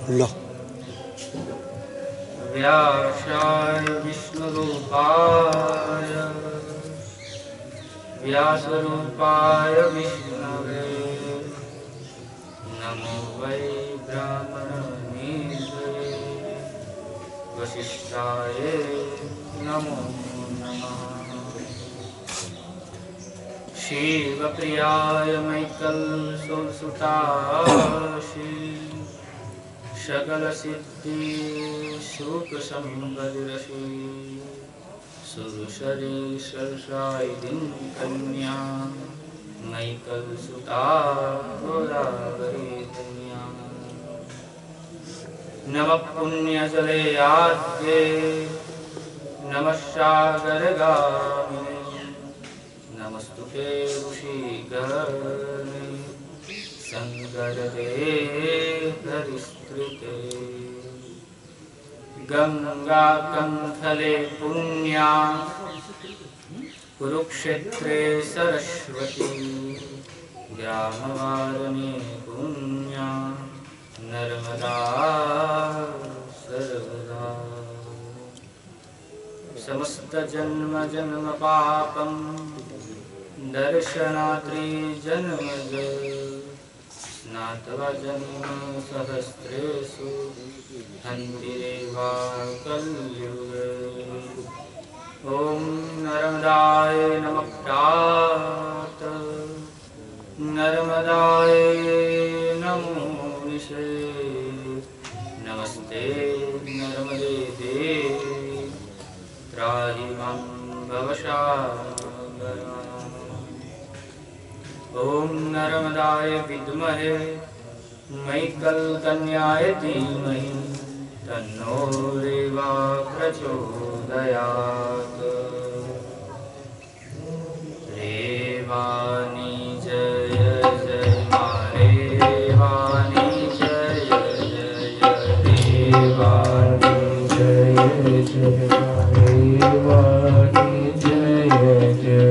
लो। व्यासाय विष्णुरूपाय व्यासरूपाय विष्णवे नमो वै ब्रह्मणे वसिष्ठाय नमो नमः। शिवप्रियाय मैकलसुताशि सकलसिद्धि सुखसम्पद्रसि सुरसरी सरसाई दिन कन्या मैकलसुता गोदावरी कन्या। नमः पुण्यजले आद्ये नमः सागरगामिने नमस्तुते ऋषिगणे शङ्करदेवहरिस्त्रिते। गङ्गाकङ्खले पुण्या कुरुक्षेत्रे सरस्वती ग्रामवारणे पुण्या नर्मदा सर्वदा। समस्त जन्म जन्म पापं दर्शनाद्रि जन्मज स्नात्वा जन्म सहस्रेषु हन्तिरेवा कलियुगे। ॐ नर्मदाय नमः प्रातः नर्मदाय नमो निशे नमस्ते नर्मदे देवी त्राहि मां भवसागरा। ॐ नर्मदाय विद्महे मैकलकन्याय धीमहि तन्नो देवा प्रचोदयात्। रेवाणी जय जय मा रेवाणी जय जय रेवाणी जय जय मा रेवाणी जय जय।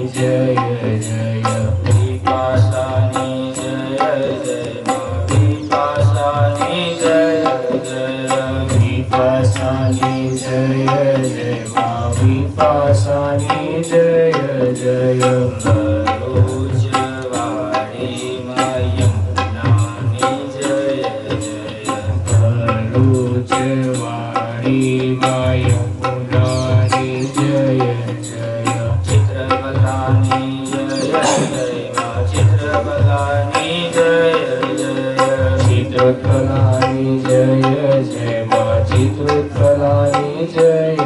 जय जय जय भरूचवाणी यमुनानी जय जय भरूचवाणी यमुनानी जय जय चित्रबलानी जय जय चित्रबलानी जय जय चित्रकलानी जय जय माँ चित्रकलानी जय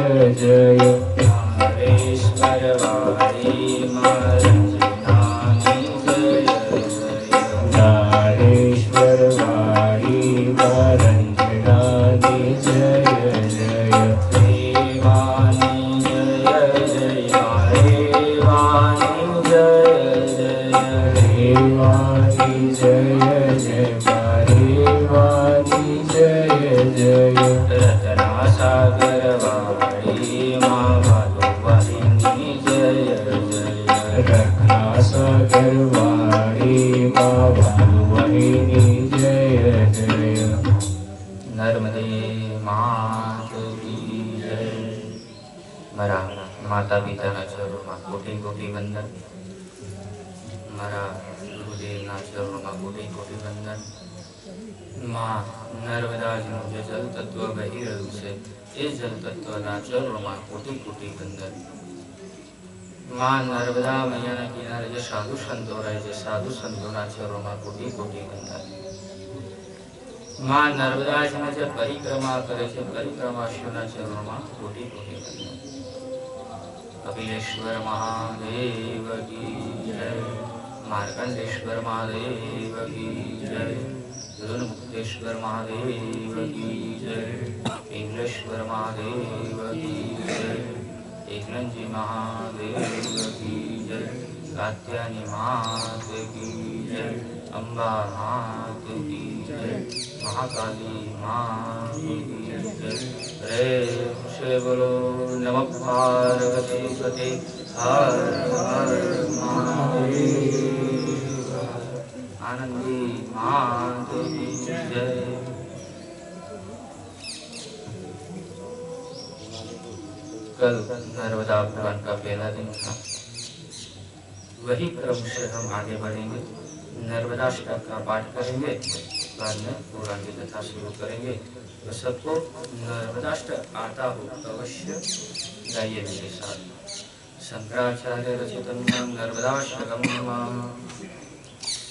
जय नारेश्वरवाणी माँ रंजनानी जय जय नारेश्वरवाणी माँ रंजनानी जय जय देवानी जय जय देवानी जय जय देवानी जय जय देवानी जय जय रत्ना सागर वाणी माँ भानुवाहिनी जय जय रत्ना सागर वाणी माँ भानुवाहिनी जय जय नर्मदे मात की जय। मारा माता पिताना चरणों कोटि कोटि वंदन, मारा गुरुदेवना चरणों कोटि कोटि वंदन। माँ नर्मदाजीનું જે જલ તત્વ વહી રહ્યું છે એ જલ તત્વના ચરણોમાં કોટી કોટી વંદન। माँ नर्मदा मैयाના કિનારે જે સાધુ સંતો રહે છે સાધુ સંતોના ચરણોમાં કોટી કોટી વંદન। माँ नर्मदाजीને જે પરિક્રમા કરે છે પરિક્રમાશીઓના ચરણોમાં કોટી કોટી વંદન। કપિલેશ્વર મહાદેવ की जय, मार्कंडेश्वर महादेव की जय, मुक्तेश्वर महादेव की जय, पिंगलेश्वर महादेव की जय, एकनाथजी महादेव की जय, कात्यायनी मात की जय, अम्बा मात की जय, महाकाली मात की जय। रे से बोलो नमः पार्वती पते हर हर महादेव। आनंदी मात की जय। कल नर्मदा पुराण का पहला दिन था, वही क्रम से हम आगे बढ़ेंगे। नर्मदाष्टक का पाठ करेंगे, बाद में पुराण की कथा शुरू करेंगे। तो सबको नर्मदाष्टक आता हो अवश्य गाइए मेरे साथ। शंकराचार्य रचितं नर्मदाष्टकं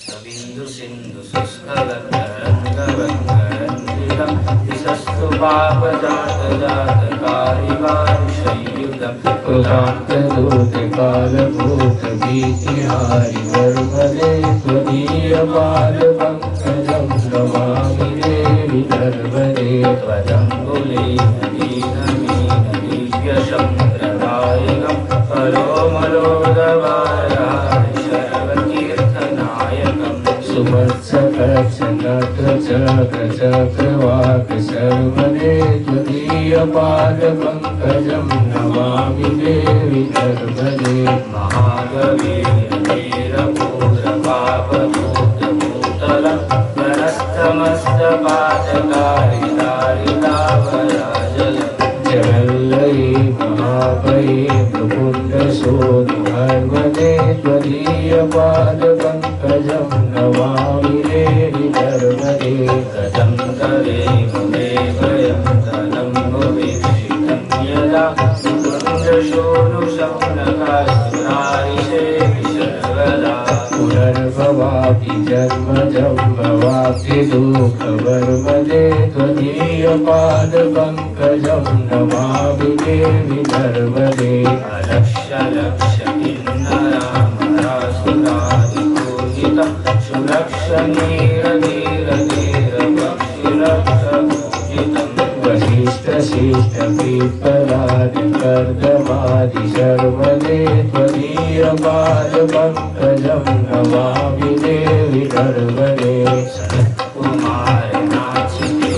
सबिंदु सिंधु सुस्खलनरंगवंगरंगिलं विशस्तु पाप जात जात कारिवारुषयुधं कृतांत दूत काल भूत भीतिहारि नर्मदे त्वदीय पाद पंकजं नमामि देवि नर्मदे त्वदंगुले नदीनमीन दिव्यशं प्रदायकं परोमलोदवाराय शर्वतीर्थनायकं सुमत्सकच्छनत्र चक्रवाक सर्वदे त्वदीय पाद पंकजं नमामि देवि नर्मदे महागवीर वीरपूरपापभूतभूतलं वरस्तमस्तपातकारितारितापराजलम् जललये महाभये प्रपुण्डशोधुर्मदे त्वदीय पाद पंकजं नमामि देवि नर्मदे कथं करेम देवयं धनं भवेक्षितं यदा मुकुन्दशोनुशौनकास्त्रारिषे सर्वदा पुनर्भवापि जन्मजं भवाप्ति दुःखवर्मदे त्वदीय पाद पंकजं नमामि देवि नर्मदे अलक्ष्य लक्ष्य किन्नरामरासुरादिपूजितं सुलक्ष्य नीर नीर नीर पक्षिलक्षपूजितं वसिष्ठ शिष्ट पीपलादि कर्दमादि सर्वदे त्वदीय पाद पंकजं नमामि देवि नर्मदे कुमार नाचिते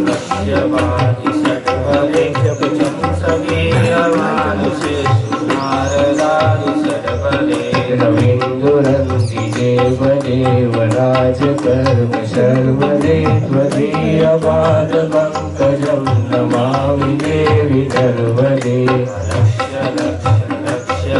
कश्यपादि षट्पदे जपचं सवीरमानुषे सुनारदादि षट्पदे रवीन्द्रन्ति देवदेवराज कर्म सर्वदे त्वदीय पाद पंकजं नमामि देवि नर्मदे लक्ष्य लक्ष्य लक्ष्य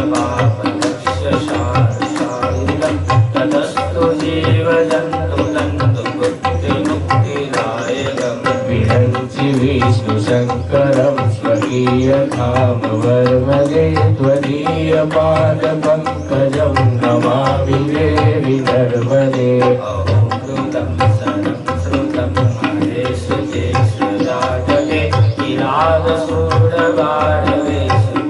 पाद पंकजं नमामि देवी नर्मदे। अमृतं सरस्वतं महेशते किरातशूरगाढवेश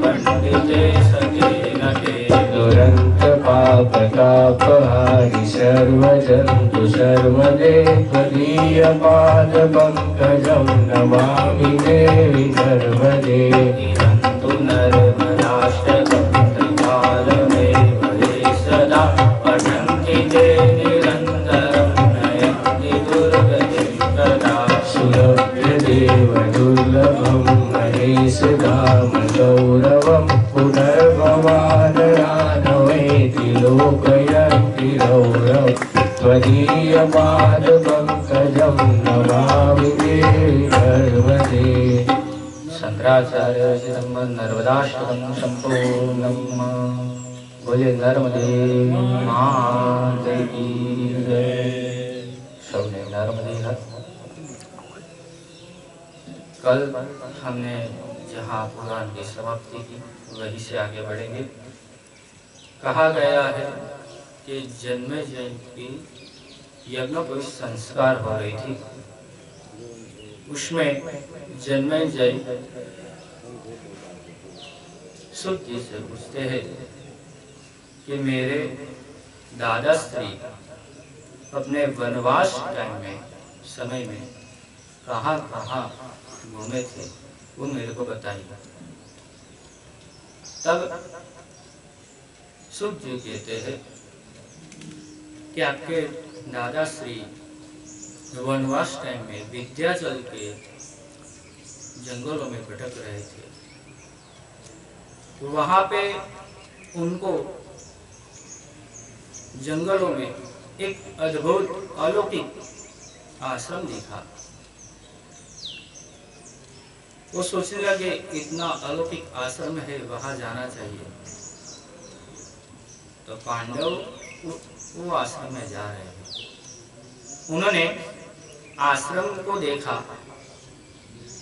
पंडिते सखे नटे। दुरंत पाप तापहारि सर्वजन्तु सर्वदे त्वदीय पाद पंकजं नमामि देवी नर्मदे। निरन्तु नर्मदाष्टकं त्रिकालमेव ये सदा पठन्ति ते निरन्तरं नयन्ति दुर्गतिं तदा। सुलभ्यदेव दुर्लभं महेशधाम गौरवं पुनर्भवादरानवेति लोकयन्ति रौरवं त्वदीय पाद पंकजं नमामि देवी नर्मदे। शंकराचार्य नर्मदाष्टकं संपूर्णं। बोले नर्मदे माता की जय। सबने नर्मदे हर। कल हमने जहाँ पुराण की समाप्ति की वहीं से आगे बढ़ेंगे। कहा गया है कि जन्मेजय की यज्ञोपवीत संस्कार हो रही थी। उसमें जन्मेजय सुत जी से पूछते हैं कि मेरे दादा श्री अपने वनवास टाइम में समय में कहाँ कहाँ घूमे थे, वो मेरे को बताइए। तब सुत जी कहते हैं कि आपके दादा श्री वनवास टाइम में विंध्याचल के जंगलों में भटक रहे थे। वहां पे उनको जंगलों में एक अद्भुत अलौकिक आश्रम दिखा। वो सोचने लगे इतना अलौकिक आश्रम है, वहां जाना चाहिए। तो पांडव वो आश्रम में जा रहे हैं। उन्होंने आश्रम को देखा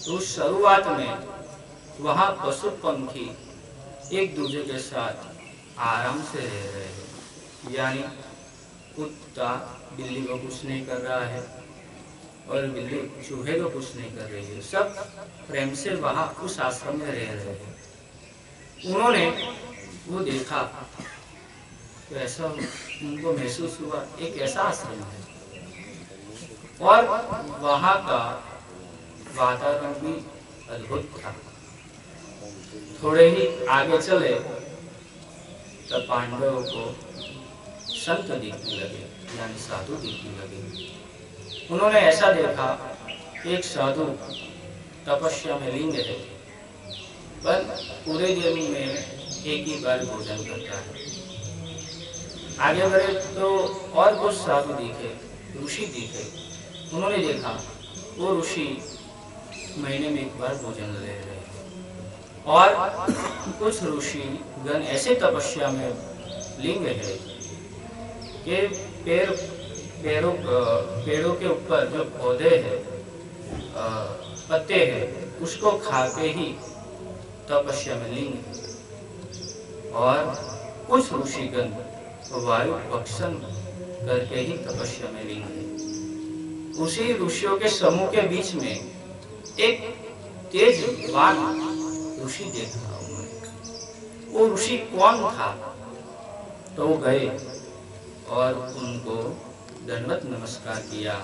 तो शुरुआत में वहां पशु पंखी एक दूसरे के साथ आराम से रह रहे हैं। यानी कुत्ता बिल्ली को कुछ नहीं कर रहा है और बिल्ली चूहे को कुछ नहीं कर रही है। सब प्रेम से वहां उस आश्रम में रह रहे हैं। उन्होंने वो देखा तो ऐसा उनको महसूस हुआ एक ऐसा आश्रम है और वहां का वातावरण भी अद्भुत था। थोड़े ही आगे चले तब पांडवों को संत दिखने लगे, यानी साधु दिखने लगे। उन्होंने ऐसा देखा एक साधु तपस्या में लीन है, पर पूरे दिन में एक ही बार भोजन करता है। आगे बढ़े तो और कुछ साधु दिखे, ऋषि दिखे। उन्होंने देखा वो ऋषि महीने में एक बार भोजन ले रहे हैं और कुछ ऋषि गण ऐसे तपस्या में लीन है कि पेड़ों के ऊपर जो पौधे हैं, पत्ते हैं, उसको खा के ही तपस्या में लीन है। और कुछ ऋषिगण वायु भक्षण करके ही तपस्या में लीन है। उसी ऋषियों के समूह के बीच में एक तेजवान ऋषि देखा उन्होंने। वो ऋषि कौन था? तो वो गए और उनको दंडवत नमस्कार किया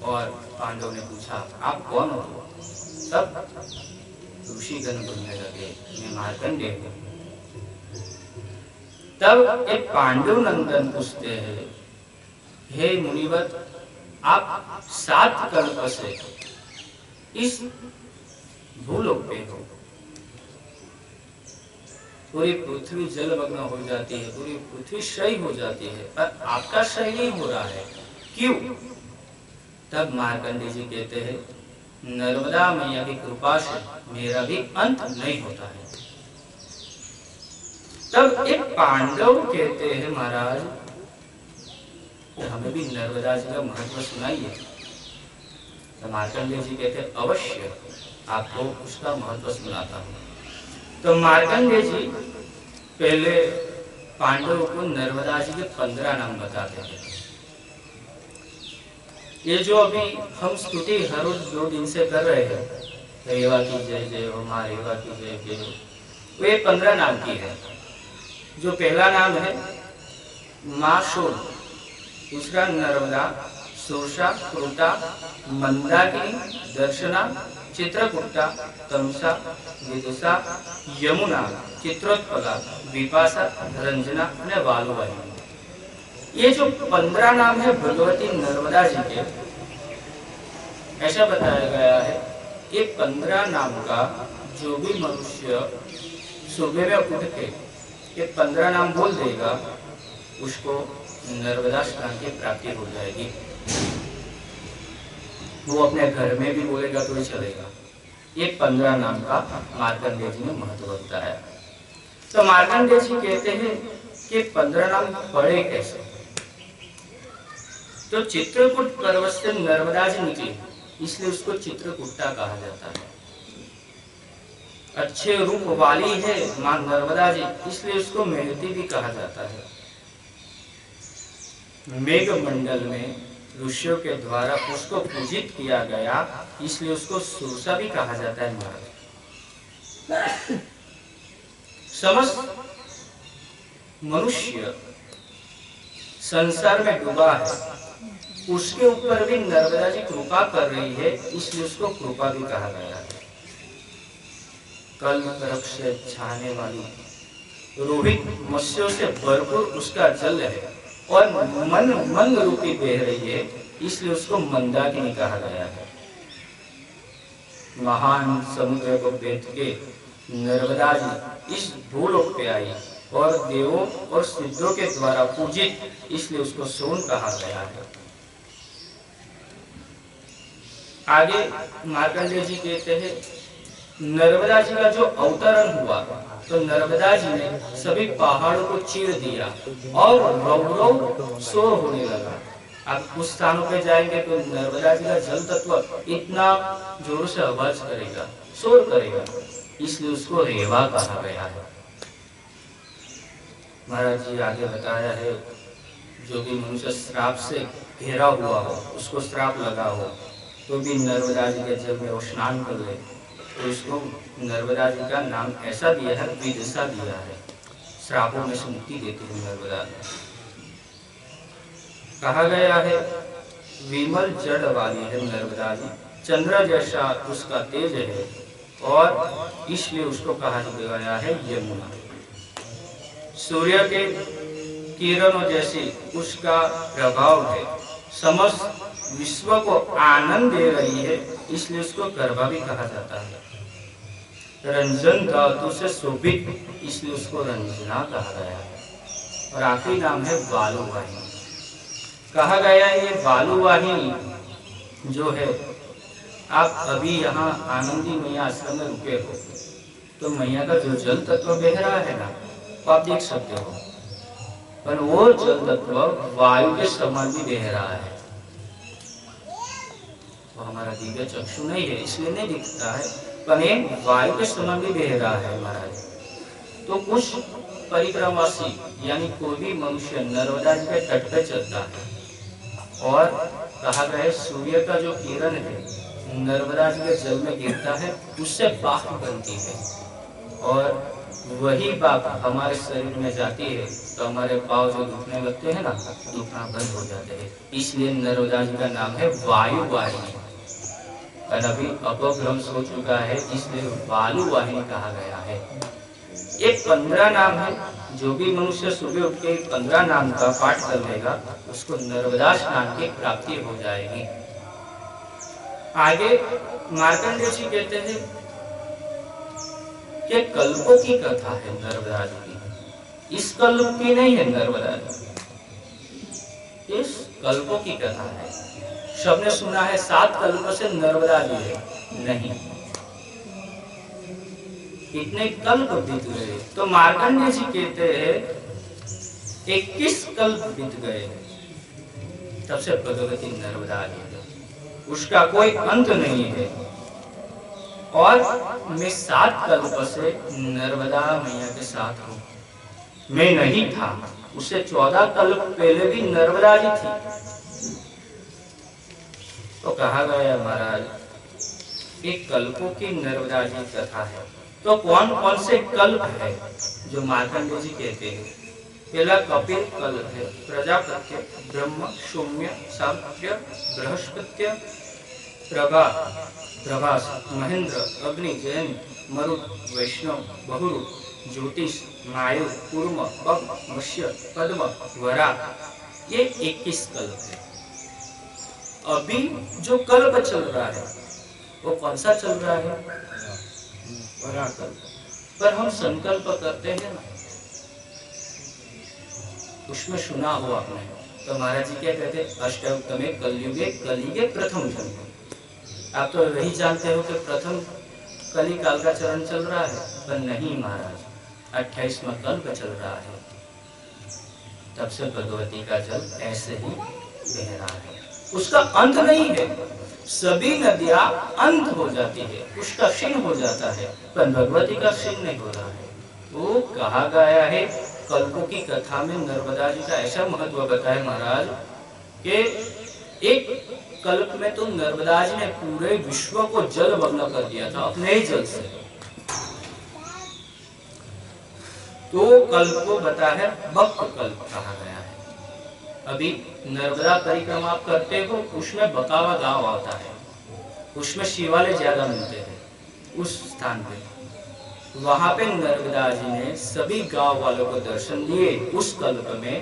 और पांडव ने पूछा आप कौन हो? तब ऋषिगण बोलने लगे मैं मार्कंडेय हूँ। तब एक पांडव नंदन पूछते हैं हे मुनिवर आप 7 कल्प से इस भूलोक पे हो। पूरी पृथ्वी जलमग्न हो जाती है, पूरी पृथ्वी क्षय हो जाती है, पर आपका क्षय नहीं हो रहा है, क्यों? तब मार्कंडेय जी कहते हैं नर्मदा मैया की कृपा से मेरा भी अंत नहीं होता है। तब एक पांडव कहते हैं महाराज हमें भी नर्मदा जी का महत्व सुनाइए। तो मार्कंडेय जी कहते हैं अवश्य आपको उसका महत्व सुनाता हूँ। तो मार्कंडेय जी पहले पांडवों को नर्मदा जी के 15 नाम बताते हैं। ये जो अभी हम स्तुति हर रोज 2 दिन से कर रहे हैं, रेवा की जय जय हो, माँ रेवा की जय जय हो, वो ये 15 नाम की है। जो पहला नाम है माँ शोल, दूसरा नर्मदा, सोषा, क्रोटा, मंदाकिनी, दर्शना, चित्रकूटा, तमसा, विदुषा, यमुना, चित्रोत्पला, विपाशा, रंजना और वालुवाहिनी। ये जो 15 नाम है भगवती नर्मदा जी के, ऐसा बताया गया है ये 15 नाम का जो भी मनुष्य सुबह में उठ के ये 15 नाम बोल देगा उसको नर्मदा स्नान की प्राप्ति हो जाएगी। वो अपने घर में भी बोलेगा तो ही चलेगा। ये 15 नाम का मार्कंडेय जी ने महत्व बताया। तो मार्कंडेय जी कहते हैं कि 15 नाम पढ़े कैसे। तो चित्रकूट पर्वत से नर्मदा जी निकली, इसलिए उसको चित्रकूटा कहा जाता है। अच्छे रूप वाली है मां नर्मदा जी, इसलिए उसको मेहती भी कहा जाता है। मेघ मंडल में ऋषियों के द्वारा उसको पूजित किया गया, इसलिए उसको सुरसा भी कहा जाता है। महाराज समस्त मनुष्य संसार में डूबा है, उसके ऊपर भी नर्मदा जी कृपा कर रही है, इसलिए उसको कृपा भी कहा गया है। कल तरफ से छाने वाली रोहित मत्स्यों से भरपूर उसका जल है और मन रूपी बह रही है, इसलिए उसको मंदाकिनी कहा गया है। महान समुद्र को भेद के नर्मदा जी इस भूलोक पे आई और देवों और सिद्धों के द्वारा पूजित, इसलिए उसको सोन कहा गया है। आगे मार्कंडेय जी कहते हैं नर्मदा जी का जो अवतरण हुआ तो नर्मदा जी ने सभी पहाड़ों को चीर दिया और रौरव शोर होने लगा। आप कुछ स्थानों पे जाएंगे तो नर्मदा जी का जल तत्व इतना जोर से आवाज करेगा, शोर करेगा, इसलिए उसको रेवा कहा गया है। महाराज जी आगे बताया है जो भी मनुष्य श्राप से घेरा हुआ हो, उसको श्राप लगा हो, तो भी नर्मदा जी के जल में वो स्नान कर ले, तो इसको नर्मदा जी का नाम ऐसा दिया है, विदिशा दिया है। श्रापों में से मुक्ति देती है नर्मदा। कहा गया है विमल जड़ वाली है नर्मदा जी, चंद्र जैसा उसका तेज है और इसलिए उसको कहा गया है यमुना। सूर्य के किरणों जैसी उसका प्रभाव है, समस्त विश्व को आनंद दे रही है, इसलिए उसको गर्भा भी कहा जाता है। रंजन धातु से शोभित, इसलिए उसको रंजना कहा गया है। और आखिरी नाम है वालुवाहिनी। कहा गया ये वालुवाहिनी जो है, आप अभी यहाँ आनंदी मैया आश्रम में रुके हो तो मैया का जो जल तत्व बह रहा है ना, वो आप देख सकते हो, पर वो जल तत्व वायु के समान भी बह रहा है। वो हमारा दिव्य चक्षु नहीं है इसलिए नहीं दिखता है, पर वायु के समान भी बह रहा है महाराज। तो कुछ परिक्रमवासी यानी कोई भी मनुष्य नर्मदा जी के तट पे चलता है और कहा गया सूर्य का जो किरण है नर्मदा जी के जल में गिरता है, उससे बात बनती है और वही बात हमारे शरीर में जाती है तो हमारे पाँव जो दुखने लगते हैं ना, दुखना बंद हो जाते हैं। इसलिए नर्मदा जी का नाम है वायुवाहिनी। अभी अपभ्रंश हो चुका है, इसलिए वायुवाहिनी कहा गया है। ये 15 नाम है, जो भी मनुष्य सुबह उठ के 15 नाम का पाठ कर लेगा उसको नर्मदा स्नान की प्राप्ति हो जाएगी। आगे मार्कंडेय जी कहते हैं कि कल्पों की कथा है नर्मदा जी की, इस कल्प की नहीं है नर्मदा जी, इस कल्पों की कथा है। सबने सुना है 7 कल्प से नर्मदा जी है, नहीं, इतने कल्प बीत गए। तो मार्कंडेय जी कहते हैं 21 कल्प बीत गए तब से भगवती नर्मदा जी, उसका कोई अंत नहीं है। और मैं 7 कल्प से नर्मदा मैया के साथ हूँ, मैं नहीं था, उसे 14 कल्प पहले भी नर्मदा जी थी। तो कहा गया महाराज एक कल्पों की नर्मदा जी कथा है। तो कौन कौन से कल्प है जो मार्कंडेय जी कहते हैं? पहला कपिल कल्प है, प्रजापत्य, ब्रह्म, सौम्य, साम्य, बृहस्पत्य, प्रभास, महेंद्र, अग्नि, जैन, मरुत, वैष्णव, बहुरूप, ज्योतिष, नायु, कूर्म, बग, मत्स्य, पद्म, वरा, ये 21 कल्प है। अभी जो कल्प चल रहा है वो कौन सा चल रहा है? वरा कल्प। पर हम संकल्प करते हैं ना, उसमें सुना हो आपने, तो महाराज जी क्या कहते हैं? अष्टवतमे कलयुगे कलिगे प्रथम जन्म। आप तो यही जानते हो कि प्रथम कली काल का चरण चल रहा है, पर नहीं महाराज, 28वां कल्प चल रहा है। तब से भगवती का जल ऐसे ही बह रहा है, उसका अंत नहीं है। सभी नदियां अंत हो जाती है, उसका क्षीण हो जाता है, पर भगवती का क्षीण नहीं हो रहा है। वो कहा गया है कल्पों की कथा में नर्मदा जी का ऐसा महत्व बताया महाराज कि एक कल्प में तो नर्मदा जी ने पूरे विश्व को जलमग्न कर दिया था अपने ही जल से। तो कल्प को बता है भक्त कल्प कहा गया है। अभी नर्मदा परिक्रमा आप करते हो, उसमें बकावा गांव आता है, उसमें शिवालय ज्यादा मिलते हैं। उस स्थान पे वहां पे नर्मदा जी ने सभी गांव वालों को दर्शन दिए उस कल्प में,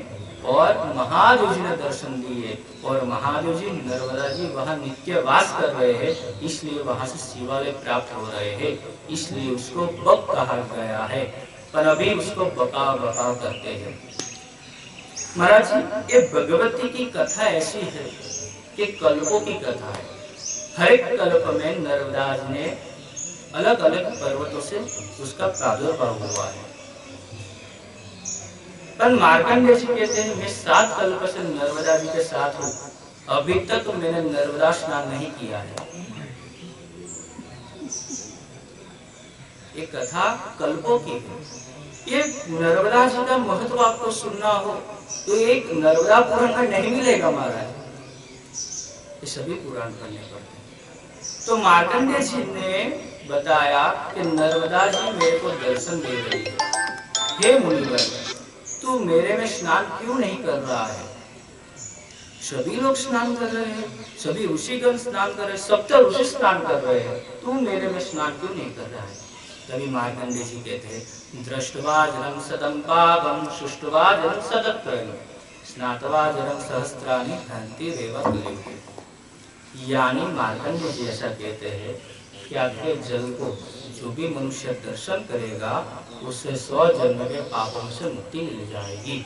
और महादेव जी ने दर्शन दिए, और महादेव जी नर्मदा जी वहां नित्य वास कर रहे हैं, इसलिए वहां से शिवालय प्राप्त हो रहे हैं, इसलिए उसको बक कहा गया है। पर अभी उसको बकाव बकाव करते हैं। महाराज जी ये भगवती की कथा ऐसी है कि कल्पों की कथा है। हर एक कल्प में नर्मदा जी ने अलग अलग पर्वतों से उसका प्रादुर्भाव हुआ है। पर मार्कंडेय जी कहते हैं मैं 7 कल्प से नर्मदा जी के साथ हूँ, अभी तक मैंने नर्मदा स्नान नहीं किया है। ये कथा कल्पों की है। ये नर्मदा जी का महत्व आपको सुनना हो तो एक नर्मदा पुराण में नहीं मिलेगा महाराज, ये सभी पुराण पढ़ने पड़ते हैं। तो मार्कंडेय जी ने बताया कि नर्मदा जी मेरे को दर्शन दे रही है, हे मुनिवर तू मेरे में स्नान क्यों नहीं कर रहा है? सभी लोग स्नान कर रहे हैं, सभी ऋषिगण स्नान कर रहे हैं, सप्त ऋषि स्नान कर रहे हैं, तू मेरे में स्नान क्यों नहीं कर रहा है? तभी मार्कंडेय जी कहते हैं दृष्टवा जलं सदं पावं सुष्टवा जलं सदत्रयं स्नात्वा जलं सहस्राणि हन्तिरेव कलियुगे। यानी मार्कंडेय जी ऐसा कहते हैं कि आपके जल को जो भी मनुष्य दर्शन करेगा उससे 100 जन्म के पापों से मुक्ति मिल जाएगी।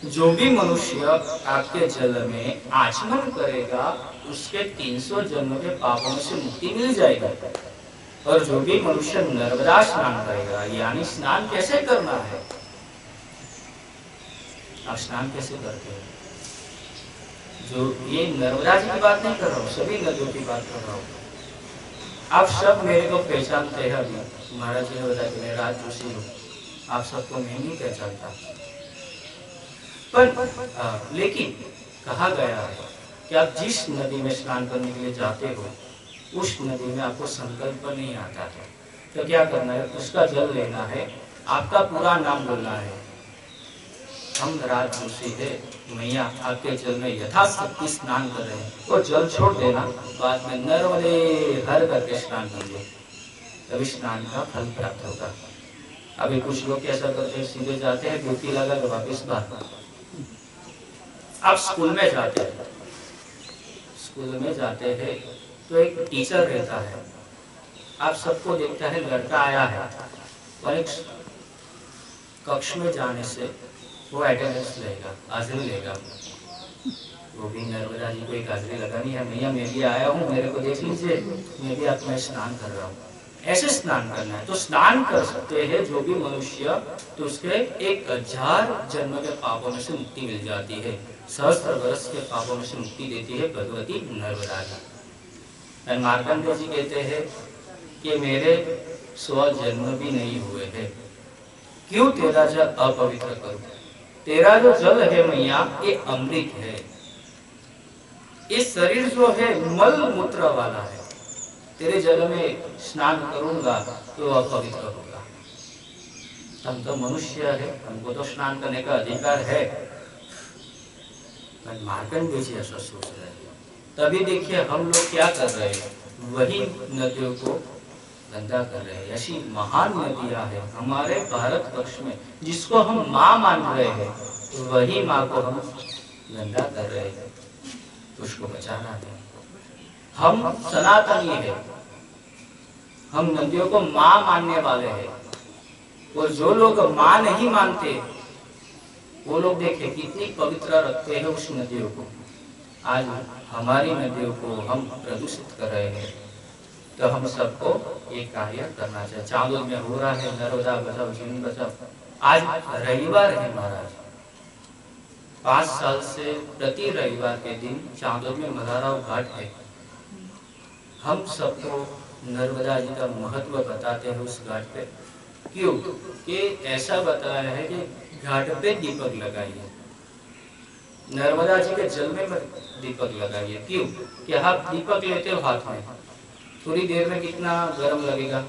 जो भी मनुष्य आपके जल में आचमन करेगा उसके 300 जन्म के पापों से मुक्ति मिल जाएगी। और जो भी मनुष्य नर्मदा स्नान करेगा, यानी स्नान कैसे करना है? आप स्नान कैसे करते हैं? जो ये नर्मदा जी की बात नहीं कर रहा हूँ, सभी नदियों की बात कर रहा हूँ। आप सब मेरे को पहचानते हैं। अभी महाराज जी ने बताया कि मैं राज जोशी हूँ, आप सबको मैं नहीं पहचानता, पर लेकिन कहा गया है कि आप जिस नदी में स्नान करने के लिए जाते हो उस नदी में आपको संकल्प नहीं आता है, तो क्या करना है? उसका जल लेना है, आपका पूरा नाम बोलना है, हम राज जोशी है, मैया आपके जल में यथाशक्ति स्नान कर रहे हैं, वो जल छोड़ देना, बाद में नर्मदे हर करके स्नान करिए, तभी स्नान का फल प्राप्त होगा। अभी कुछ लोग कैसा करते हैं, सीधे जाते हैं, ड्यूटी लगा के वापिस बाहर। आप स्कूल में जाते हैं, स्कूल में जाते हैं तो एक टीचर रहता है, आप सबको देखता है लड़का आया है, और एक कक्ष में जाने से वो अटेंडेंस लेगा, हाजिरी लेगा। वो भी नर्मदा जी को एक हाजिरी लगानी है, भैया मैं भी आया हूँ, मेरे को देख लीजिए, मैं भी आप में स्नान कर रहा हूँ। ऐसे स्नान करना है। तो स्नान कर सकते हैं जो भी मनुष्य, तो उसके 1000 जन्म के पापों में से मुक्ति मिल जाती है, सहस्त्र वर्ष के पापों में से मुक्ति देती है भगवती नर्मदा जी। मार्कंडेय जी कहते हैं कि मेरे 100 जन्म भी नहीं हुए हैं, क्यों तेरा जल अपवित्र करूं? तेरा जो जल है मैया ये अमृत है। ये शरीर जो है मल मूत्र वाला है, तेरे जल में स्नान करूंगा तो अपवित्र होगा। हम तो मनुष्य है, हमको तो स्नान करने का अधिकार है, पर मार्कंडेय जी ऐसा सोच रहे हैं। तभी देखिए हम लोग क्या कर रहे हैं, वही नदियों को गंदा कर रहे हैं। ऐसी महान नदियां हैं हमारे भारत वर्ष में, जिसको हम माँ मान रहे हैं, वही माँ को हम गंदा कर रहे हैं, उसको बचाना है। हम सनातनी है, हम नदियों को माँ मानने वाले हैं, और जो लोग माँ नहीं मानते वो लोग देखे कितनी पवित्र रखते हैं उस नदियों को। आज हमारी नदियों को हम प्रदूषित कर रहे हैं, तो हम सबको ये कार्य करना चाहिए। चांदोद में हो रहा है नर्मदा बचाओ जीवन बचाओ। आज रविवार है महाराज, 5 साल से प्रति रविवार के दिन चांदोद में मलाराव घाट है। हम सबको नर्मदा जी का महत्व बताते हैं उस घाट पे। क्यों? कि ऐसा बताया है कि घाट पे दीपक लगाइए, नर्मदा जी के जल में दीपक लगाइए। क्यों? कि आप दीपक लेते हो हाथ में, थोड़ी देर में कितना गर्म लगेगा,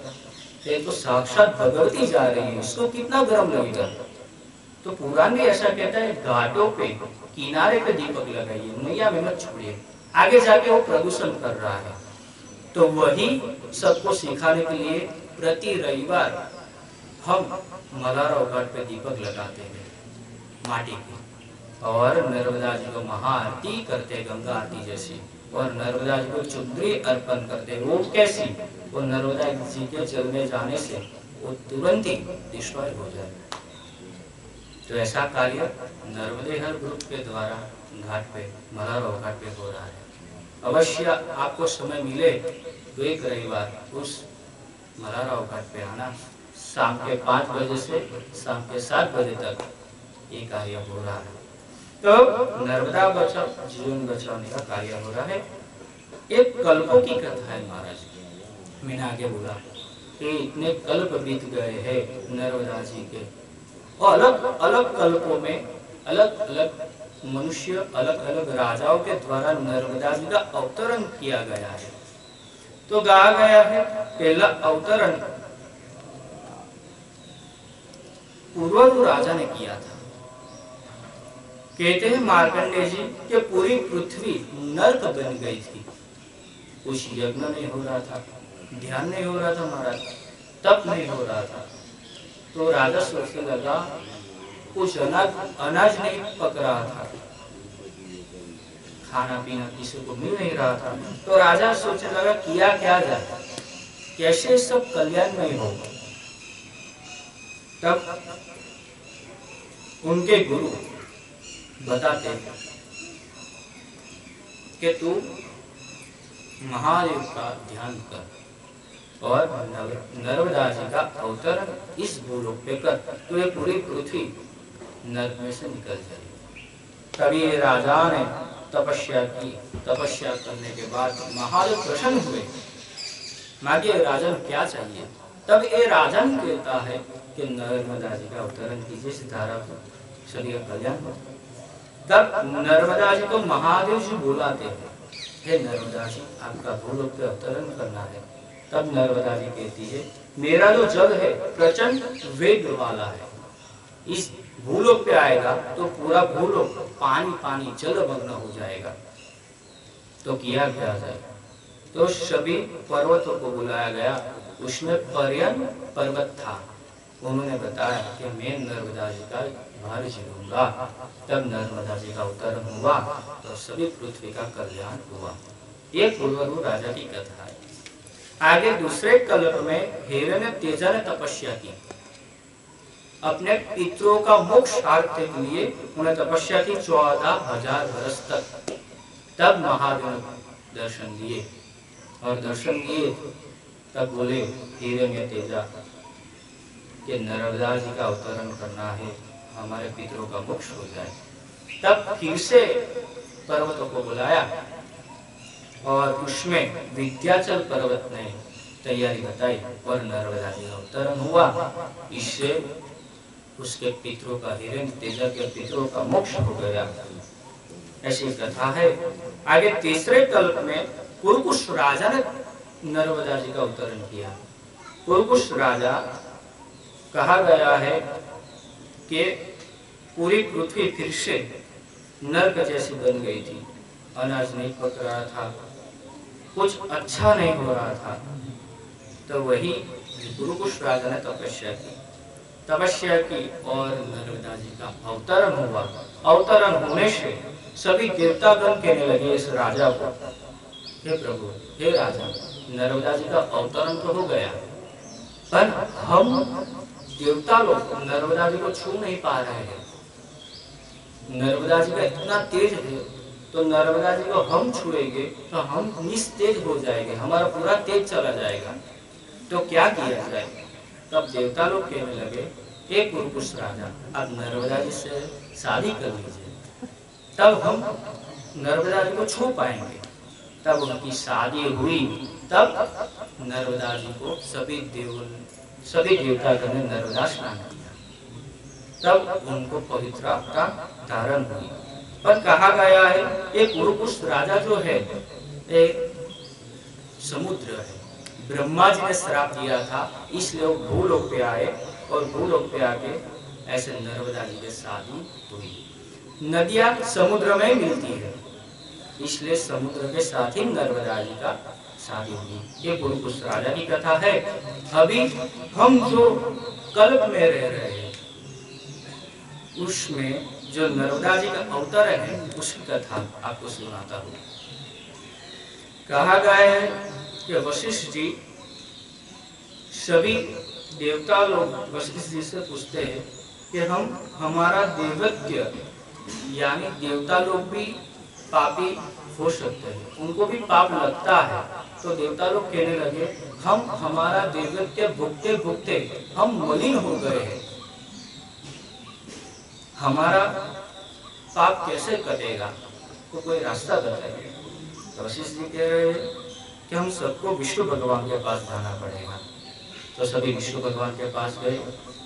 तो साक्षात भगवती जा रही है, उसको कितना गर्म लगेगा। तो पुराण भी ऐसा कहता है, घाटों पे किनारे पे दीपक लगाइए, मैया में मत छोड़िए, आगे जाके वो प्रदूषण कर रहा है। तो वही सबको सिखाने के लिए प्रति रविवार हम मलाराव घाट पे दीपक लगाते हैं माटी के, और नर्मदा जी को महाआरती करते, गंगा आरती जैसी, और नर्मदा जी को चुंदरी अर्पण करते। वो कैसी? वो नर्मदा जी के जल में जाने से वो तुरंत ही डिस्ट्रॉय हो जाए। तो ऐसा कार्य नर्मदे हर ग्रुप के द्वारा घाट पे, मलाराव घाट पे हो रहा है। अवश्य आपको समय मिले तो एक रविवार उस मलाराव घाट पे आना। शाम के 5 बजे से शाम के 7 बजे तक ये कार्य हो रहा है। तो नर्मदा बचाओ जीवन बचाने का कार्य हो रहा है। एक कल्पों की कथा है महाराज, मैंने आगे बोला कि इतने कल्प बीत गए हैं नर्मदा जी के, और अलग अलग कल्पों में अलग अलग मनुष्य, अलग अलग राजाओं के द्वारा नर्मदा जी का अवतरण किया गया है। तो कहा गया है पहला अवतरण पूर्व राजा ने किया था। कहते हैं मार्कंडेय जी कि पूरी पृथ्वी नर्क बन गई थी, कुछ यज्ञ नहीं हो रहा था, ध्यान नहीं हो रहा था महाराज, तप नहीं हो रहा था। तो राजा सोचने लगा कुछ अनाज नहीं पक रहा था, खाना पीना किसी को मिल नहीं रहा था। तो राजा सोचने लगा किया क्या जाए, कैसे सब कल्याणमय होगा। तब उनके गुरु बताते हैं कि तू महादेव का ध्यान कर और नर्मदा जी का अवतरण इस भूलोक पे कर, तो ये पूरी पृथ्वी नर्क में से निकल जाएगी। तभी राजा ने तपस्या की, तपस्या करने के बाद महादेव प्रसन्न हुए। मांगे राजन क्या चाहिए? तब ये राजन कहता है कि नर्मदा जी का अवतरण कीजिए, इस धारा को सभी का कल्याण हो। तब नर्मदा जी को महादेव जी बुलाते हैं, हे नर्मदा जी आपका भूलोक पे अवतरण करना है। तब नर्मदा जी कहती है मेरा जो जल है प्रचंड वेग वाला है, इस भूलोक पे आएगा तो पूरा भूलोक पानी पानी जलमग्न हो जाएगा। तो किया क्या जाए? तो सभी पर्वतों को बुलाया गया, उसमें पर्यन पर्वत था। उन्होंने बताया कि मैं नर्मदा जी का भार झेलूंगा। तब नर्मदा जी का अवतरण हुआ तो सभी पृथ्वी का कल्याण हुआ। ये पूर्व राजा की कथा है। आगे दूसरे कल्प में हिरण्यतेजा ने तपस्या की, अपने पितरों का मोक्षार्थ के लिए उन्हें तपस्या की 14,000 वर्ष तक। तब महादेव दर्शन दिए, और दर्शन दिए तब बोले हिरण्यतेजा कि नर्मदा जी का अवतरण करना है, हमारे पितरों का मोक्ष हो जाए। तब फिर से पर्वतों को बुलाया और उसमें विंध्याचल पर्वत ने तैयारी बताई और नर्मदा जी का अवतरण हुआ। इससे उसके पितरों का, हिरण्यतेजा के पितरों का मोक्ष हो गया। ऐसी कथा है। आगे तीसरे कल्प में पुरकुश राजा ने नर्मदा जी का अवतरण किया। पुरकुश राजा कहा गया है कि पूरी पृथ्वी फिर से नर्क जैसी बन गई थी। अनाज नहीं पक रहा था, कुछ अच्छा नहीं हो रहा था। तो वही पुरकुश राजा ने तपस्या की और नर्मदा जी का अवतरण हुआ। अवतरण होने से सभी देवतागण कहने लगे इस राजा को, हे प्रभु, हे राजा, नर्मदा जी का अवतरण तो हो गया, पर हम देवता लोग नर्मदा जी को छू नहीं पा रहे हैं। नर्मदा जी का इतना तेज है, तो नर्मदा जी को हम छुएंगे तो हम निस्तेज हो जाएंगे, हमारा पूरा तेज चला जाएगा। तो क्या किया जाए? तब देवता लोग कहने लगे, एक पुरकुश राजा, अब नर्मदा जी से शादी कर लीजिए, तब हम नर्मदा जी को छू पाएंगे। तब उनकी शादी हुई। तब नर्मदा जी को सभी देवतागण ने नर्मदा स्नान किया, तब उनको पवित्रता धारण हुई। पर कहा गया है एक पुरकुश राजा जो है एक समुद्र है। ब्रह्मा जी ने श्राप दिया था, इसलिए वो भूलोक पे आए और भूलोक पे आके ऐसे नर्मदा जी के शादी हुई। नदियां समुद्र में मिलती है, इसलिए समुद्र के साथ ही नर्मदा जी का शादी हुई। ये पुरकुश राजा की कथा है। अभी हम जो कल्प में रह रहे हैं उसमें जो नर्मदा जी का अवतरण है उसकी कथा आपको सुनाता हूँ। कहा गया है कि वशिष्ठ जी, सभी देवता लोग वशिष्ठ जी से पूछते हैं कि हमारा देवत्य, यानी देवता लोग भी पापी हो सकते हैं, उनको भी पाप लगता है। तो देवता लोग कहने लगे, हम हमारा देवत्य भुगते भुगते हम मलिन हो गए हैं, हमारा पाप कैसे कटेगा? तो कोई रास्ता बताइए। तो वशिष्ठ जी कह रहे हैं कि हम सबको विष्णु भगवान के पास जाना पड़ेगा। तो सभी विष्णु भगवान के पास गए,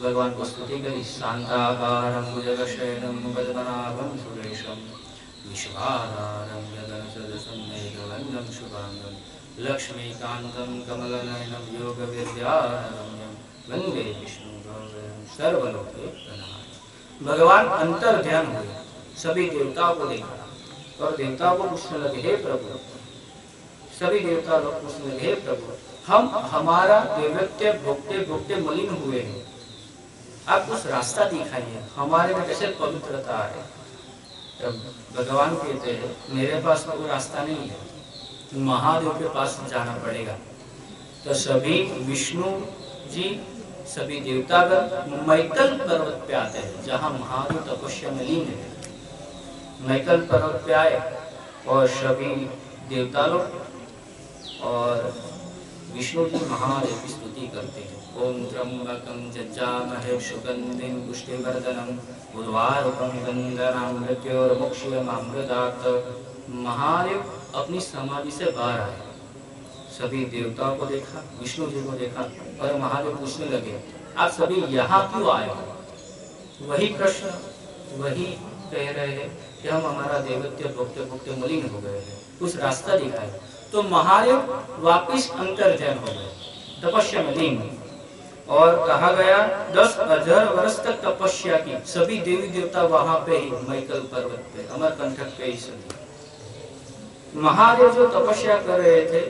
भगवान को स्तुति करी। शांताकारं भुजगशयनं पद्मनाभं सुरेशं विश्वाधारं गगनसदृशं मेघवर्णं शुभांगं लक्ष्मीकान्तं कमलनयनं योगविद्यारम्यं वन्दे विष्णुं सर्वलोकैकनाथं। भगवान अंतर ध्यान हुए, सभी देवताओं को देखा और देवताओं को पूछने लगे, हे प्रभु, सभी देवता लोग पूछने लगे, हे प्रभु, हम हमारा देवत्य भोगते भोगते मलिन हुए हैं, आप कुछ रास्ता दिखाइए, हमारे में कैसे पवित्रता है। तब भगवान कहते हैं, मेरे पास कोई रास्ता नहीं है, महादेव के पास जाना पड़ेगा। तो सभी विष्णु जी, सभी देवतागण मैकल पर्वत पे आते हैं, जहाँ महादेव तपस्या में लीन है। मैकल पर्वत पे आए और सभी देवता लोग और विष्णु जी महादेव की स्तुति करते हैं। ओम त्र्यंबकं जज्जामहे सुगंधिं पुष्टिवर्धनम् उर्वारुकं गन्धर्वाणां मृत्योर्मुक्षीयमामृतात्। महादेव अपनी समाधि से बाहर आए, सभी देवताओं को देखा, विष्णु जी को देखा और महादेव पूछने लगे, आप सभी यहाँ क्यों आए हो? वही प्रश्न वही कह रहे हैं कि हम हमारा देवत्य भोगते भोगते मलिन हो गए हैं, कुछ रास्ता दिखाए। तो महादेव वापिस अंतर्ध्यान हो गए, तपस्या में लीन। और कहा गया 10,000 वर्ष तक तपस्या की, सभी देवी देवता वहां पे ही मैकल पर्वत पे, अमरकंटक पे ही सभी। महादेव जो तपस्या कर रहे थे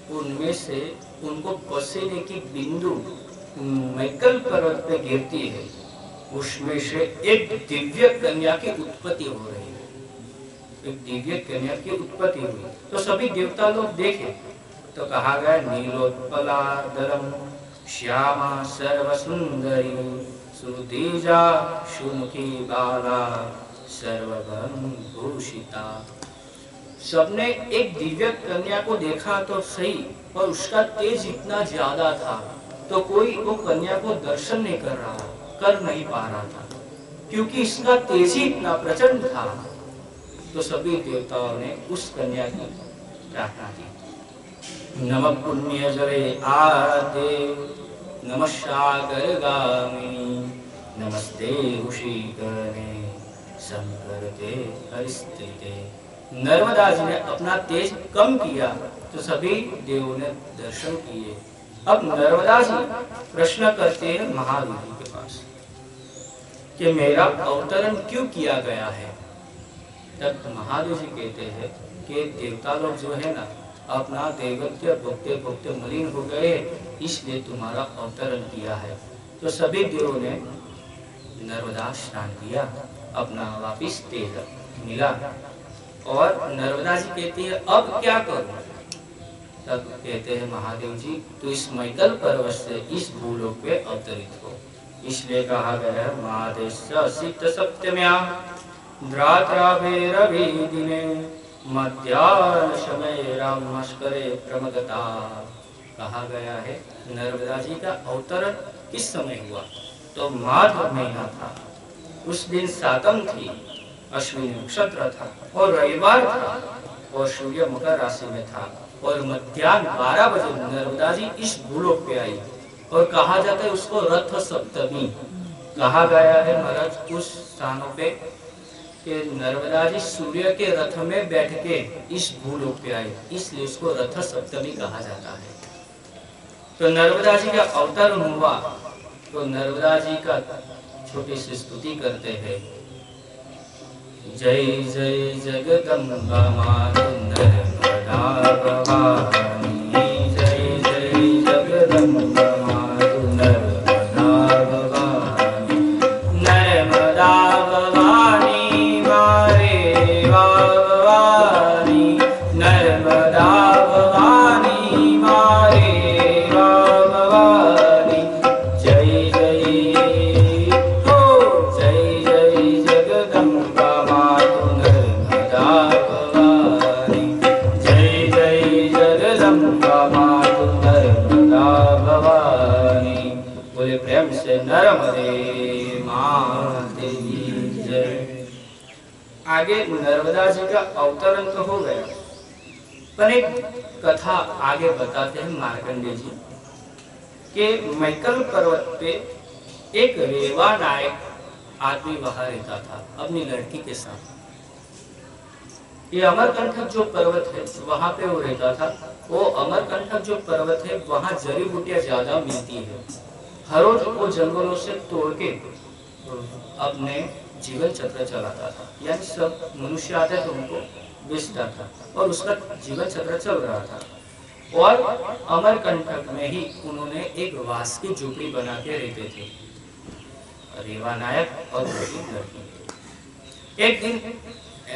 उनमें से उनको पसीने की बिंदु मैकल पर्वत पे गिरती है, उसमें से एक दिव्य कन्या की उत्पत्ति हो रही है, एक दिव्य कन्या की उत्पत्ति हुई। तो सभी देवता लोग देखे तो कहा गया, नीलोत्पलादरम श्यामा सर्वसुंदरी सुतेजा सुमुखी बाला सर्वगण भूषिता। सबने एक दिव्य कन्या को देखा तो सही, और उसका तेज इतना ज्यादा था तो कोई वो कन्या को दर्शन नहीं कर नहीं पा रहा था, क्योंकि इसका तेज ही इतना प्रचंड था। तो सभी देवताओं ने उस कन्या की प्रार्थना की। नमः पुण्य जले आदे, नमः सागर गामिनी, नमस्ते ऋषिकरणे संकरते हरिस्त्रिते। नर्मदा जी ने अपना तेज कम किया तो सभी देवों ने दर्शन किए। अब नर्मदा जी प्रश्न करते हैं महादेव जी के पास कि मेरा अवतरण क्यों किया गया है। तब महादेव जी कहते हैं कि देवता लोग जो है ना अपना दैवत्य भोगते भोगते मलिन हो गए, इसलिए तुम्हारा अवतरण किया है। तो सभी देवों ने नर्मदा स्नान किया, अपना वापिस तेज मिला। और नर्मदा जी कहती है अब क्या करूं। तब कहते हैं महादेव जी तो इस मैकल पर्वत से इस भूलोक पे अवतरित हो। इसलिए कहा गया है महादेश सप्तम्या दिने मध्याह्न समय रामस्करे प्रमदता। कहा गया है नर्मदा जी का अवतरण किस समय हुआ, तो माघ महीना था, उस दिन सातम थी, अश्विनी नक्षत्र था और रविवार था और सूर्य मकर राशि में था और मध्याह्न 12 बजे नर्मदा जी इस भूलोक पे आई और कहा जाता है उसको रथ सप्तमी कहा गया है। महाराज उस स्थानों पे कि नर्मदा जी सूर्य के रथ में बैठ के इस भूलोक पे आई, इसलिए उसको रथ सप्तमी कहा जाता है। तो नर्मदा जी का अवतरण हुआ तो नर्मदा जी का छोटी सी स्तुति करते हैं। जय जय जगदम्बा मातु नर्मदा भवानी, जय जय जगदम्बा मातु नर्मदा भवानी। नर्मदा भवानी मारे भवानी, नर्मदा भवानी मारे भवानी। जय जय हो जय जय जगदम्बा प्रेम से नर्मदे माते की जय। आगे नर्मदा जी का अवतरण तो हो गया, पर एक कथा आगे बताते हैं मार्कंडेय जी के मैकल पर्वत पे एक रेवा नायक आदमी वहां रहता था अपनी लड़की के साथ। ये अमरकंटक जो पर्वत है वहां पे वो रहता था। वो अमरकंटक जो पर्वत है वहां जड़ी बूटियां ज्यादा मिलती है। हर रोज वो जंगलों से तोड़ के अपने जीवन चक्र चलाता था, यानी सब मनुष्य आते थे उनको बेचता था और उसका जीवन चक्र चल रहा था। और अमरकंटक में ही उन्होंने एक वास की झोपड़ी बना के रहते थे, रेवा नायक और उसकी लड़की। एक दिन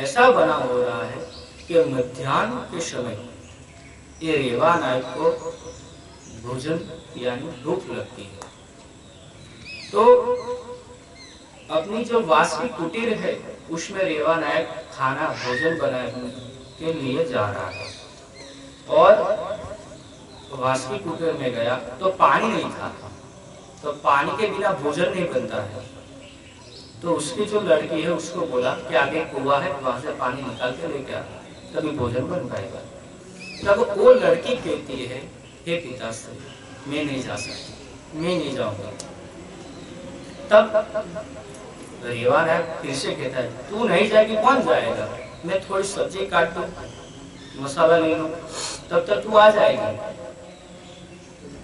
ऐसा बना हो रहा है कि मध्याह्न के समय ये रेवा नायक को भोजन यानी भूख लगती है, तो अपनी जो वास की कुटीर है उसमें रेवा नायक खाना भोजन बनाने के लिए जा रहा था और वास की कुटीर में गया तो पानी नहीं था, तो पानी के बिना भोजन नहीं बनता है। तो उसकी जो लड़की है उसको बोला कि आगे कुआं है वहां से पानी निकाल के लेके आ, तभी भोजन बन पाएगा। तब वो लड़की कहती है हे पिताश्री मैं नहीं जा सकती, मैं नहीं जाऊंगा। तब रेवा नायक फिर से कहता है तू नहीं जाएगी कौन जाएगा, मैं थोड़ी सब्जी काट दूं, मसाला ले लूं, तब तक तू आ जाएगी।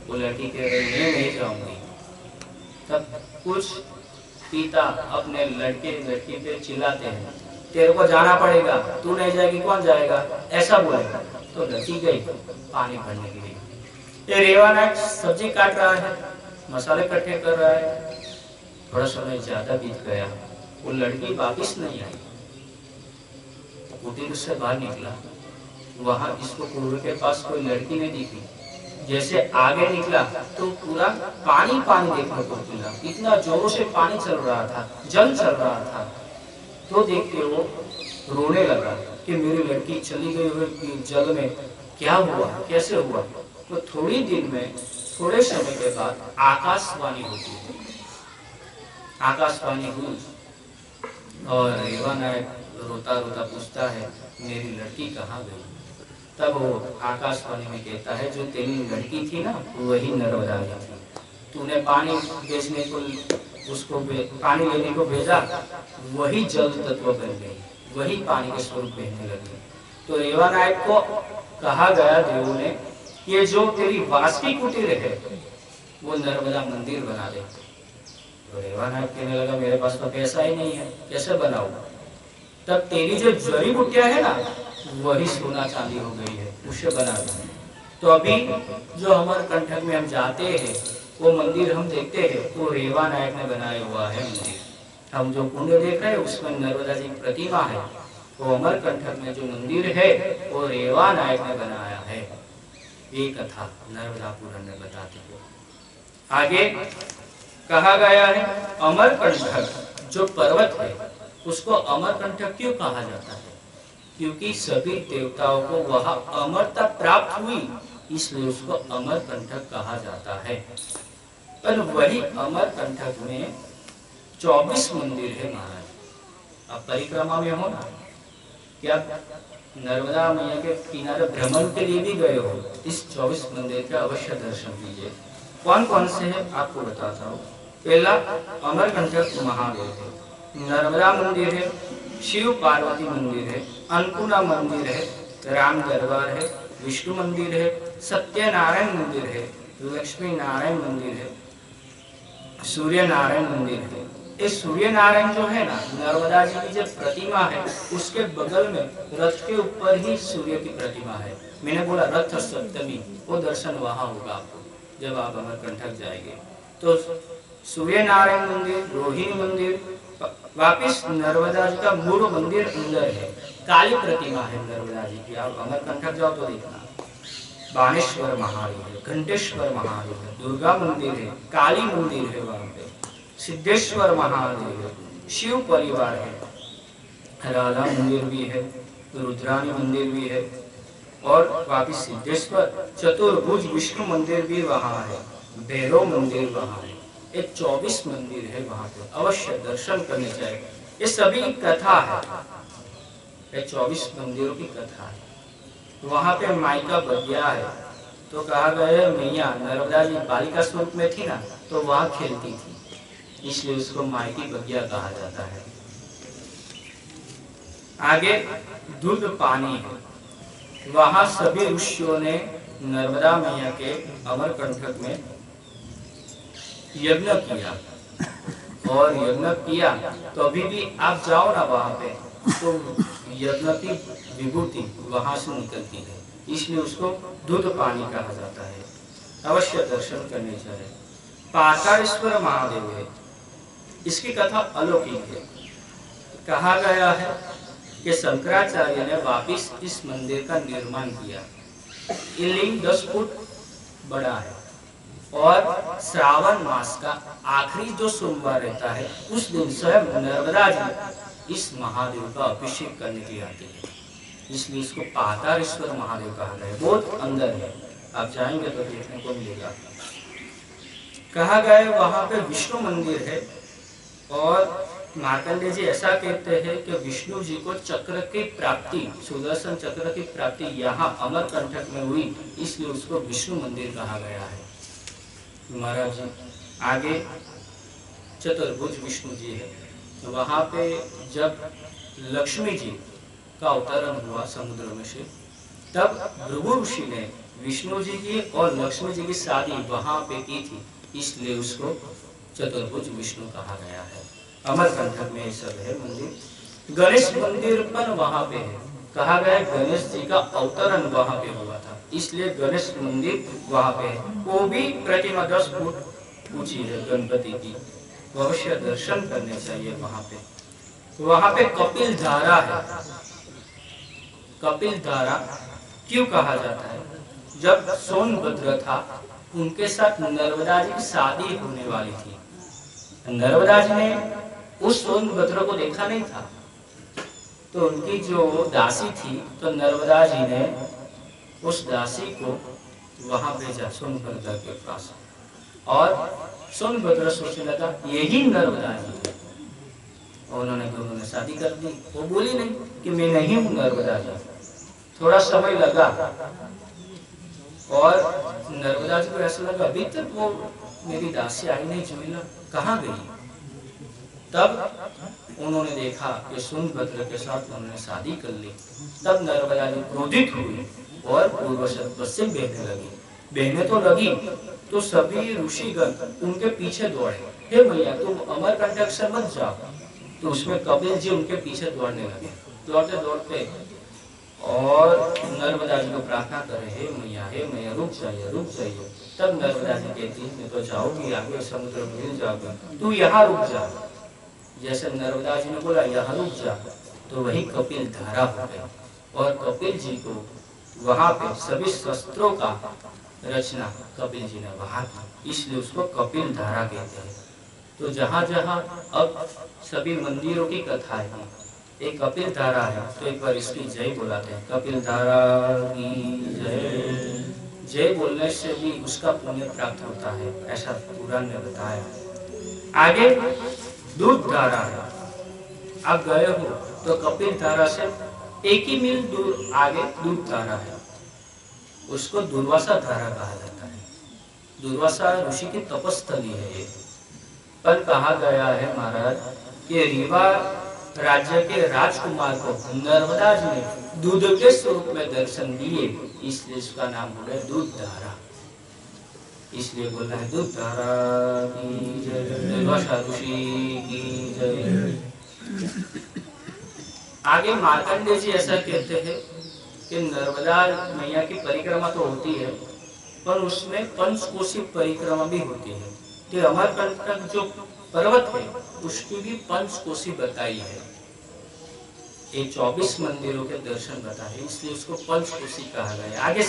वो लड़की कह रही मैं नहीं जाऊंगी। तब कुछ पिता अपने लड़की पे चिल्लाते हैं तेरे को जाना पड़ेगा, तू नहीं जाएगी कौन जाएगा, ऐसा बोलेगा। तो लड़की गई पानी भरने के लिए। ये रेवा नायक सब्जी काट रहा है, मसाले इकट्ठे कर रहा है। थोड़ा समय ज्यादा बीत गया, वो लड़की वापिस नहीं आई। कुटीर से बाहर निकला, वहां इसको कुएं के पास कोई लड़की नहीं दिखी। जैसे आगे निकला तो पूरा पानी पानी देखने को मिला, इतना जोरों से पानी चल रहा था, जल चल रहा था। तो देख के वो रोने लगा कि मेरी लड़की चली गई हुई जल में, क्या हुआ कैसे हुआ। तो थोड़ी दिन में थोड़े समय के बाद आकाशवाणी होती है। आकाशवाणी हुई और रेवा नायक रोता रोता पूछता है मेरी लड़की कहाँ गई। तब वो आकाशवाणी में कहता है जो तेरी लड़की थी ना वही नर्मदा थी, तूने पानी बेचने को उसको पानी लेने को भेजा, वही जल तत्व बन गई, वही पानी के स्वरूप बहने लगी। तो रेवा नायक को कहा गया देवों ने कि जो तेरी वास की कुटीर है वो नर्मदा मंदिर बना दे। तो रेवा नायक कहने लगा मेरे पास तो पैसा ही नहीं है, कैसे बनाऊं? तब तेरी जो जड़ी बूटियां है ना वही सोना चांदी हो गई है, उसे बना दे। तो अभी जो अमरकंटक में हम जाते हैं वो मंदिर हम देखते हैं, वो रेवा नायक ने बनाया हुआ है मंदिर। हम जो कुंड देख रहे हैं उसमें नर्मदा जी की प्रतिमा है, वो अमरकंटक में जो मंदिर है वो रेवा नायक ने बनाया है। ये कथा नर्मदा पुराण में बताती है। आगे कहा गया है अमरकंटक जो पर्वत है उसको अमरकंटक क्यों कहा जाता है? क्योंकि सभी देवताओं को वहां अमरता प्राप्त हुई, इसलिए उसको अमरकंटक कहा जाता है। पर वही अमरकंटक में 24 मंदिर है महाराज। आप परिक्रमा में हो ना, क्या नर्मदा मैया के किनारे भ्रमण के लिए भी गए हो? इस 24 मंदिर का अवश्य दर्शन कीजिए। कौन कौन से है आपको बताता हूँ। पहला अमरकंटक महादेव है, नर्मदा मंदिर है, शिव पार्वती मंदिर है, अन्नपूर्णा मंदिर है, राम दरबार है, विष्णु मंदिर है, सत्यनारायण मंदिर है, लक्ष्मी नारायण मंदिर है, सूर्य नारायण मंदिर है। ये सूर्य नारायण जो है ना, नर्मदा जी की जो प्रतिमा है उसके बगल में रथ के ऊपर ही सूर्य की प्रतिमा है। मैंने बोला रथ सप्तमी, वो दर्शन वहां होगा आपको जब आप अमरकंटक जाएंगे। तो सूर्य नारायण मंदिर, रोहिणी मंदिर, वापिस नर्मदा जी का मूल मंदिर अंदर है, काली प्रतिमा है नर्मदा जी की। आप अमरकंटक जाओ तो देखना, बाणेश्वर महादेव है, घंटेश्वर महादेव है, दुर्गा मंदिर है, काली मंदिर है वहां पे, सिद्धेश्वर महादेव है, शिव परिवार है, राधा मंदिर भी है, रुद्राणी मंदिर भी है और वापिस सिद्धेश्वर, चतुर्भुज विष्णु मंदिर भी वहां है, भैरव मंदिर वहां है। ये 24 मंदिर है वहां पे, अवश्य दर्शन करने चाहिए। ये सभी कथा है, ये 24 मंदिरों की कथा है। वहां पे माई का बगिया है, तो कहा गया मैया नर्मदा जी बालिका स्वरूप में थी ना, तो वहां खेलती थी, इसलिए उसको माई की बगिया कहा जाता है। आगे दूध पानी है, वहां सभी ऋषियों ने नर्मदा मैया के अमरकंटक में यज्ञ किया और यज्ञ किया। तो अभी भी आप जाओ ना वहां पे तो यज्ञ की विभूति वहां से निकलती है, इसलिए उसको दूध पानी कहा जाता है। अवश्य दर्शन करने चाहिए। पातालेश्वर महादेव है, इसकी कथा अलौकिक है। कहा गया है कि शंकराचार्य ने वापिस इस मंदिर का निर्माण किया। ये लिंग 10 फुट बड़ा है और श्रावण मास का आखिरी जो सोमवार रहता है उस दिन स्वयं नर्मदा जी इस महादेव का अभिषेक करने के लिए आते हैं, इसलिए इसको पातालेश्वर महादेव कहा गया है। बहुत अंदर है, आप जाएंगे तो देखने को मिलेगा। कहा गया वहां पे विष्णु मंदिर है और मार्कंडेय जी ऐसा कहते हैं कि विष्णु जी को चक्र की प्राप्ति, सुदर्शन चक्र की प्राप्ति यहाँ अमरकंटक में हुई, इसलिए उसको विष्णु मंदिर कहा गया है। महाराज जी आगे चतुर्भुज विष्णु जी है, वहां पे जब लक्ष्मी जी का अवतरण हुआ समुद्र में से, तब भृगु ऋषि ने विष्णु जी की और लक्ष्मी जी की शादी वहां पे की थी, इसलिए उसको चतुर्भुज विष्णु कहा गया है। अमरकंटक में ये सब है मंदिर। गणेश मंदिर पर वहां पे है, कहा गया गणेश जी का अवतरण वहां पे हुआ था, इसलिए गणेश मंदिर वहां पे है। वो भी प्रतिमा 10 फुट ऊंची है गणपति की, अवश्य दर्शन करने चाहिए वहां पे। वहां पे कपिल धारा है। कपिल धारा क्यों कहा जाता है? जब सोनभद्र था उनके साथ नर्मदा जी की शादी होने वाली थी, नर्मदा जी ने उस सोनभद्र को देखा नहीं था, तो उनकी जो दासी थी, तो नर्मदा जी ने उस दासी को वहां भेजा सोनभद्र के पास, और सोनभद्र सोचने लगा यही नर्मदा जी है, और उन्होंने दोनों ने शादी कर दी। वो बोली नहीं कि मैं नहीं हूँ नर्मदा जी। थोड़ा समय लगा और नर्मदा जी को ऐसा लगा अभी तक वो मेरी दासी आई नहीं, जुमिला कहाँ गई? तब उन्होंने देखा कि सोनभद्र के साथ उन्होंने शादी कर ली। तब नर्मदा जी क्रोधित हुई और पूर्व से बहने लगी। बहने तो लगी तो सभी ऋषिगण उनके पीछे दौड़े, हे मैया तुम अमरकंटक से मत जाओ। तो उसमें कपिल जी उनके पीछे दौड़ने लगे, दौड़ते दौड़ते, और नर्मदा जी को प्रार्थना करे, हे मैया रुक जाइए। तब नर्मदा जी कहती है, मैं तो जाओगी आगे समुद्र में मिल जाओगी, तू यहाँ रुक जा। जैसे नर्मदा जी ने बोला यहाँ रुक जा, तो वही कपिल धारा हो गया और कपिल जी को वहां पे सभी शस्त्रों का रचना कपिल जी ने वहां की, इसलिए उसको कपिल धारा कहते हैं। तो जहाँ जहाँ अब सभी मंदिरों की कथाएं हैं, एक कपिल धारा है, तो एक बार इसकी जय बुलाते हैं, कपिल धारा की जय। जय बोलने से भी उसका पुण्य प्राप्त होता है, ऐसा पुराण ने बताया। आगे दूध धारा है, आप गए हो तो कपिल धारा से एक ही मील दूर आगे दूध धारा है, उसको दुर्वासा धारा कहा जाता है। दुर्वासा ऋषि की तपस्थली है ये। पर कहा गया है महाराज कि रीवा राज्य के राजकुमार को नर्मदा जी ने दूध के स्वरूप में दर्शन दिए, इसलिए इसका नाम हो गया दूध धारा। इसलिए बोलना है दूध धारा की जय, दुर्वासा ऋषि की जय। आगे मार्कंडेय जी ऐसा कहते हैं कि नर्मदा मैया की परिक्रमा तो होती है, पर उसमें पंचकोशी परिक्रमा भी होती है। कि अमरकंटक जो पर्वत है उसकी भी पंचकोशी बताई है। ये 24 मंदिरों के दर्शन बताए, इसलिए उसको पंचकोशी कहा गया। आगे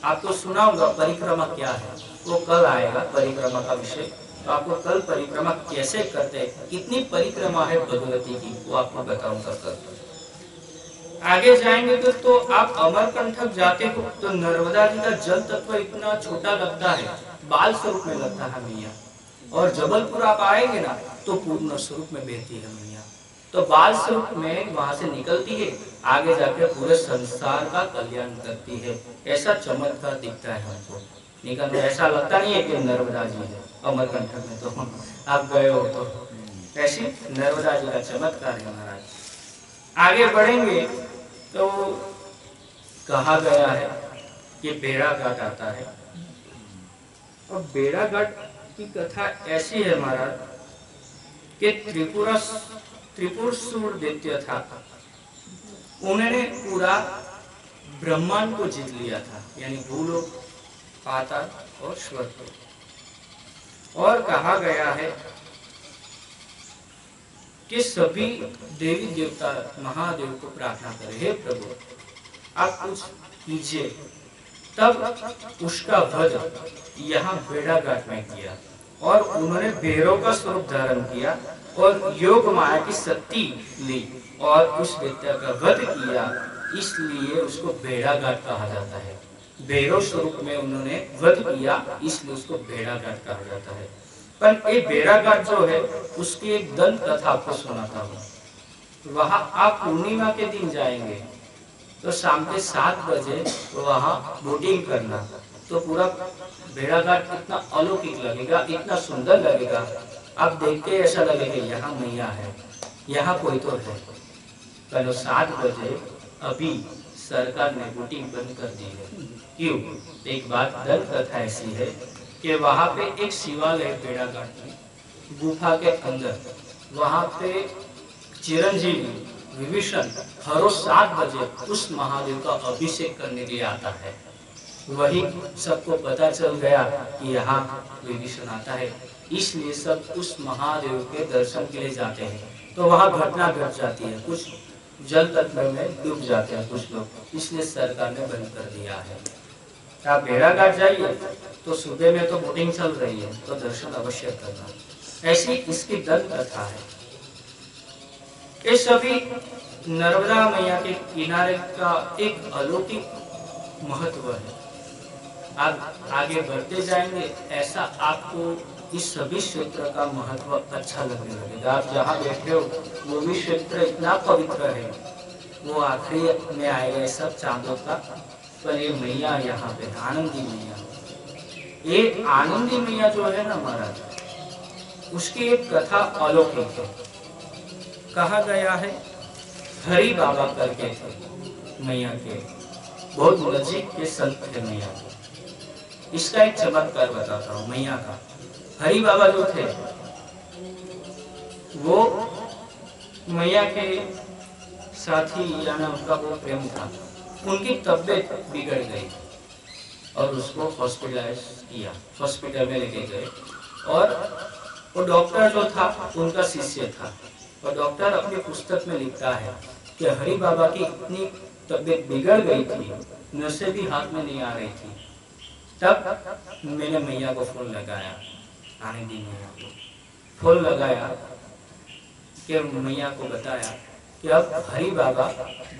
आपको सुना होगा परिक्रमा क्या है, वो कल आएगा परिक्रमा का विषय। तो आपको कल परिक्रमा कैसे करते हैं, कितनी परिक्रमा है भगवती की, वो आपको बताऊंगा कल। आगे जाएंगे तो आप अमरकंटक जाते हो तो नर्मदा जी का जल तत्व इतना छोटा लगता है, बाल स्वरूप में लगता है मैया। और जबलपुर आप आएंगे ना तो पूर्ण स्वरूप में बहती है मैया। तो बाल स्वरूप में वहां से निकलती है, आगे जाकर पूरे संसार का कल्याण करती है। ऐसा चमत्कार दिखता है हमको, लेकिन ऐसा लगता नहीं है कि नर्मदा जी है अमरकंटक में। तो आप गए हो तो ऐसी नर्मदा जी का चमत्कार है महाराज। आगे बढ़ेंगे तो कहा गया है कि बेड़ा घाट आता है, और बेड़ा घाट की कथा ऐसी है महाराज कि त्रिपुरासुर दैत्य था, उन्होंने पूरा ब्रह्मांड को जीत लिया था, यानी भूलोक, पाताल और स्वर्ग। और कहा गया है कि सभी देवी देवता महादेव को प्रार्थना करें, हे प्रभु आप कुछ कीजिए। तब उसका वध यहाँ बेड़ा घाट में किया, और उन्होंने भैरव का स्वरूप धारण किया और योग माया की शक्ति ली और उस दैत्य का वध किया, इसलिए उसको बेड़ा घाट कहा जाता है। भैरव स्वरूप में उन्होंने वध किया, इसलिए उसको बेड़ा घाट कहा जाता है। पर ये बेड़ा घाट जो है उसकी एक दंत कथा आपको सुनाता हूँ। वहां आप पूर्णिमा के दिन जाएंगे तो शाम के 7 बजे वहां बोटिंग करना, तो पूरा बेड़ा घाट इतना अलौकिक लगेगा, इतना सुंदर लगेगा, आप देख के ऐसा लगेगा यहाँ मैया है, यहाँ कोई तो है। पर 7 बजे अभी सरकार ने बोटिंग बंद कर दी है। क्यों? एक बात दंत कथा ऐसी है कि वहां पे एक शिवालय है बेड़ा घाट में, गुफा के अंदर, वहां पे चिरंजीवी विभीषण हर रोज 7 बजे उस महादेव का अभिषेक करने के लिए आता है। वही सबको पता चल गया कि यहाँ विभीषण आता है, इसलिए सब उस महादेव के दर्शन के लिए जाते हैं। तो वहाँ घटना घट जाती है, कुछ जल तत्व में डूब जाते हैं कुछ लोग, इसलिए सरकार ने बंद कर दिया है। आप बेड़ा घाट जाइए तो सुबह में तो बोटिंग चल रही है, तो दर्शन अवश्य करना। ऐसी इसकी दंत कथा है। ये सभी नर्मदा मैया के किनारे का एक अलौकिक महत्व है। आप आगे बढ़ते जाएंगे, ऐसा आपको इस सभी क्षेत्र का महत्व अच्छा लगने लगेगा। आप जहाँ बैठे हो वो भी क्षेत्र इतना पवित्र है, वो आखिरी में आएगा सब चांदों का। पर ये मैया यहाँ पे आनंदी मैया, ये आनंदी मैया जो है ना महाराज, उसकी एक कथा अलौकिक है। कहा गया है हरि बाबा करके थे मैया के, बहुत नजीक के संत थे मैया के। इसका एक चमत्कार बताता हूँ मैया का। हरि बाबा जो थे वो मैया के साथी यानी उनका वो प्रेम था। उनकी तबीयत बिगड़ गई और उसको हॉस्पिटलाइज किया, हॉस्पिटल में लेके गए। और वो डॉक्टर जो था उनका शिष्य था, और डॉक्टर अपनी पुस्तक में लिखता है कि हरि बाबा की इतनी तबीयत बिगड़ गई थी, नसें भी हाथ में नहीं आ रही थी। तब मैंने मैया को फोन लगाया, आने दी मैया को फोन लगाया कि मैया को बताया कि अब हरि बाबा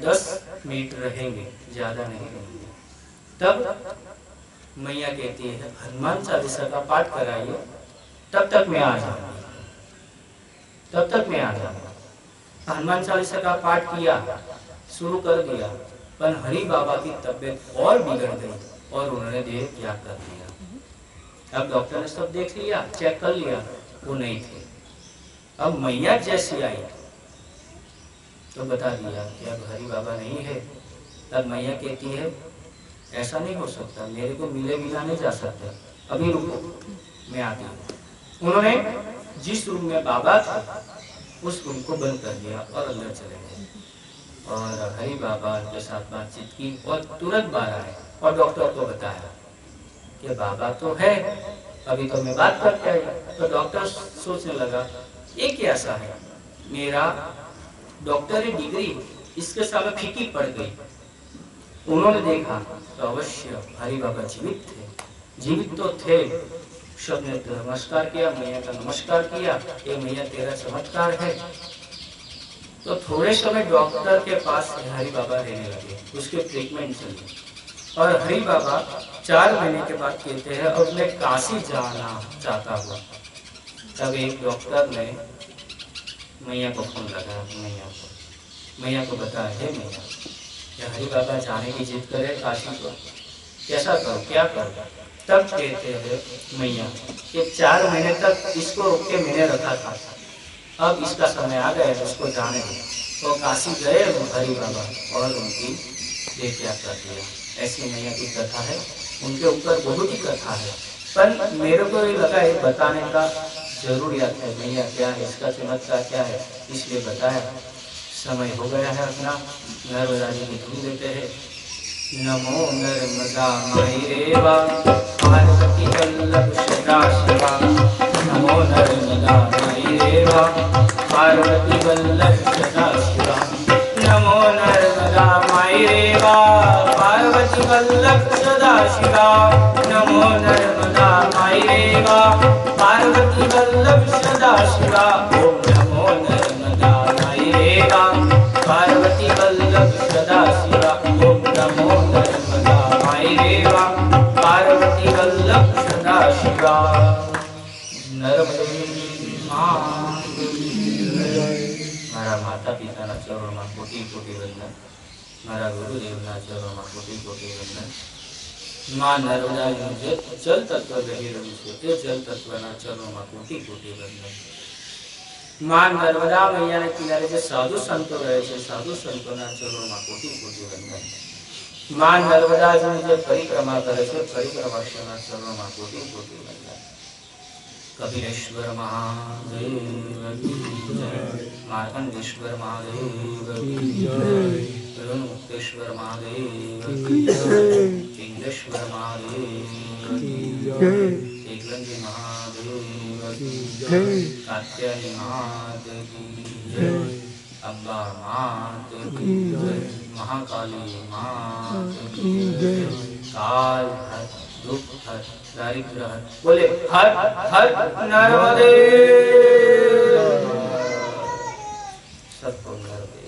10 मिनट रहेंगे, ज्यादा नहीं रहेंगे। तब मैया कहती है हनुमान चालीसा का पाठ कराइए, तब तक मैं आ जाऊंगी, तब तक मैं आ जाऊंगा। हनुमान चालीसा का पाठ किया, शुरू कर दिया, पर हरि बाबा की तबीयत और बिगड़ गई और उन्होंने देह त्याग कर दिया। अब डॉक्टर ने सब देख लिया, चेक कर लिया, वो नहीं थे। अब मैया जैसी आई तो बता दिया कि अब हरि बाबा नहीं है। तब मैया कहती है ऐसा नहीं हो सकता, मेरे को मिले बिना नहीं जा सकता, अभी रुको मैं आती हूँ। उन्होंने जिस रूम में बाबा था उस रूम को बंद कर दिया और अंदर चले गए और हरि बाबा के साथ बातचीत की और तुरंत बाहर आए और डॉक्टर को बताया कि बाबा तो है, अभी तो मैं बात करके आई। तो डॉक्टर सोचने लगा ये कैसा है, मेरा डॉक्टरी डिग्री इसके सामने फीकी पड़ गई। उन्होंने देखा तो अवश्य हरि बाबा जीवित थे, जीवित तो थे। सबने नमस्कार किया, मैया का नमस्कार किया, ये मैया तेरा चमत्कार है। तो थोड़े समय डॉक्टर के पास हरि बाबा रहने लगे, उसके ट्रीटमेंट चली। और हरि बाबा 4 महीने के बाद कहते हैं अब मैं काशी जाना चाहता हूँ। तब एक डॉक्टर ने मैया को फोन लगाया, मैया को बताया है मैया हरि बाबा जाने की जिद करे काशी को, कैसा करो, क्या करो। तब कहते हैं मैया कि 4 महीने तक इसको रोक के मैंने रखा था, अब इसका समय आ गया उसको जाने दो। तो काशी गए हरि बाबा और उनकी देह त्याग कर दिया। ऐसी मैया की कथा है, उनके ऊपर बहुत ही कथा है, पर मेरे को ये लगा है बताने का जरूरियत है मैया क्या है, इसका चमत्कार क्या है, इसलिए बताया। समय हो गया है अपना, नर्मदा जी की धुन देते हैं। नमो नर्मदा माई रेवा पार्वती वल्लभ सदा शिवा। नमो नर्मदा माई रेवा पार्वती वल्लभ सदा शिवा। नमो नर्मदा माई रेवा पार्वती वल्लभ सदा शिवा। नमो नर्मदा माई रेवा पार्वती वल्लभ सदा शिवा। ओम नमो नर्मदा माई रेवा पार्वती वल्लभ सदा शिवा। ओम नमो नर्मदा माई रेवा पार्वती वल्लभ सदा शिवा। नर्मदे मारा माता पिताना चरणों कोटि कोटि वंदन, मारा गुरुदेवना चरणों कोटि कोटि वंदन। मां नर्मदा मुझे जल तत्व रही रही छे, ते जल तत्वना चरणों कोटि कोटि वंदन। मां नर्मदा मैया ने किनारे जे साधु संतो रहे छे, साधु संतोना चरणों कोटि कोटि वंदन। मां नर्मदा जी जे परिक्रमा करे छे, परिक्रमाक्षना चरणों कोटि कोटि वंदन। कपिलेश्वर महादेव की जय, मार्कंडेश्वर महादेव की जय, मुक्तेश्वर महादेव की जय, पिंगलेश्वर महादेव की जय, एकलिंगी महादेव की जय, कात्यायनी मात की जय, अम्बा मात की जय, महाकाली मात की जय। काल हर दुख हर दारिद्र हर, बोले हर हर नर्मदे। सबको नर्मदे।